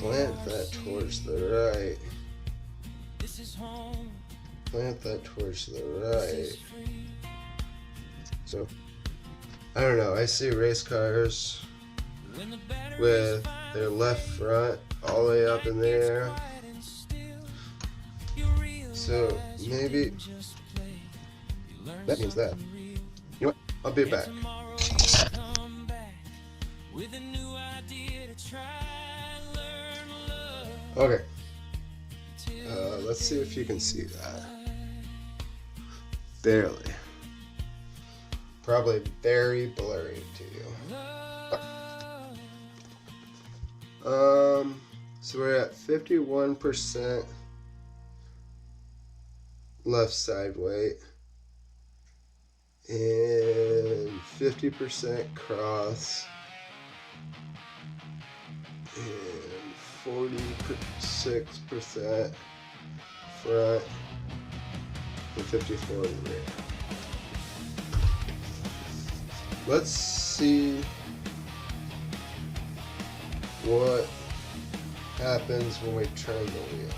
plant that towards the right. Plant that towards the right. So, I don't know. I see race cars with their left front all the way up in the air. So, maybe that means that. You know what? I'll be back. Okay. Let's see if you can see that. Barely. Probably very blurry to you. So we're at 51% left side weight and 50% cross and 46% front and 54% in the rear. Let's see what happens when we turn the wheel.